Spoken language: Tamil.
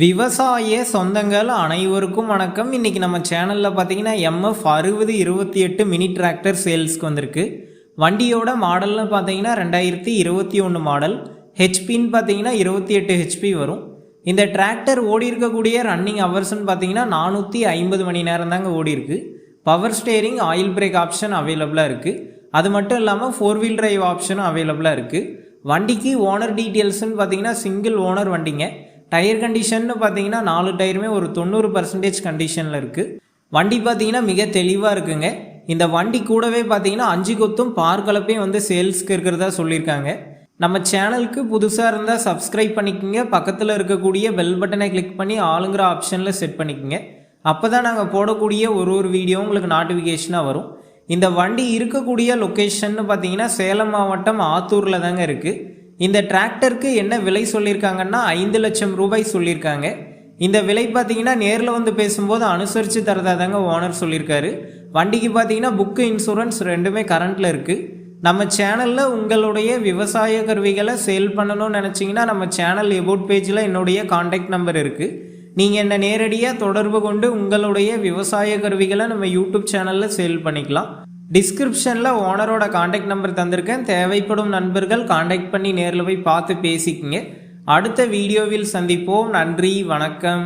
விவசாய சொந்தங்கள் அனைவருக்கும் வணக்கம். இன்றைக்கி நம்ம சேனலில் பார்த்தீங்கன்னா MF 6028 மினி டிராக்டர் சேல்ஸ்க்கு வந்திருக்கு. வண்டியோட மாடல்னு பார்த்தீங்கன்னா 2021 மாடல். ஹெச்பின்னு பார்த்தீங்கன்னா 28 ஹெச்பி வரும். இந்த டிராக்டர் ஓடி இருக்கக்கூடிய ரன்னிங் ஹவர்ஸ்ன்னு பார்த்தீங்கன்னா 450 மணி நேரம் தாங்க ஓடி இருக்கு. Power steering, oil break option அவைலபிளாக இருக்குது. அது மட்டும் இல்லாமல் 4 வீல் டிரைவ் ஆப்ஷனும் அவைலபிளாக இருக்குது. வண்டிக்கு ஓனர் டீட்டெயில்ஸ்ன்னு பார்த்தீங்கன்னா சிங்கிள் ஓனர் வண்டிங்க. டயர் கண்டிஷன்னு பார்த்தீங்கன்னா 4 டயருமே ஒரு 90% கண்டிஷனில் இருக்குது. வண்டி பார்த்தீங்கன்னா மிக தெளிவாக இருக்குங்க. இந்த வண்டி கூடவே பார்த்தீங்கன்னா 5 கொத்தும் பார் கலப்பையும் வந்து சேல்ஸ்க்கு இருக்கிறதா சொல்லியிருக்காங்க. நம்ம சேனலுக்கு புதுசாக இருந்தால் சப்ஸ்கிரைப் பண்ணிக்கோங்க. பக்கத்தில் இருக்கக்கூடிய பெல் பட்டனை கிளிக் பண்ணி ஆளுங்கிற ஆப்ஷனில் செட் பண்ணிக்கோங்க. அப்போ தான் நாங்கள் போடக்கூடிய ஒரு வீடியோ உங்களுக்கு நோட்டிஃபிகேஷனாக வரும். இந்த வண்டி இருக்கக்கூடிய லொக்கேஷன்னு பார்த்தீங்கன்னா சேலம் மாவட்டம் ஆத்தூரில் தாங்க இருக்குது. இந்த டிராக்டருக்கு என்ன விலை சொல்லியிருக்காங்கன்னா 5 லட்சம் ரூபாய் சொல்லியிருக்காங்க. இந்த விலை பார்த்தீங்கன்னா நேரில் வந்து பேசும்போது அனுசரித்து தரதா தாங்க ஓனர் சொல்லியிருக்காரு. வண்டிக்கு பார்த்தீங்கன்னா புக்கு, இன்சூரன்ஸ் ரெண்டுமே கரண்ட்டில் இருக்குது. நம்ம சேனலில் உங்களுடைய விவசாய கருவிகளை சேல் பண்ணணும்னு நினச்சிங்கன்னா நம்ம சேனல் எபோட் பேஜில் என்னுடைய கான்டாக்ட் நம்பர் இருக்குது. நீங்கள் என்ன நேரடியாக தொடர்பு கொண்டு உங்களுடைய விவசாய கருவிகளை நம்ம யூடியூப் சேனலில் சேல் பண்ணிக்கலாம். டிஸ்கிரிப்ஷனில் ஓனரோட காண்டாக்ட் நம்பர் தந்திருக்கேன். தேவைப்படும் நண்பர்கள் காண்டாக்ட் பண்ணி நேரில் போய் பார்த்து பேசிக்கங்க. அடுத்த வீடியோவில் சந்திப்போம். நன்றி, வணக்கம்.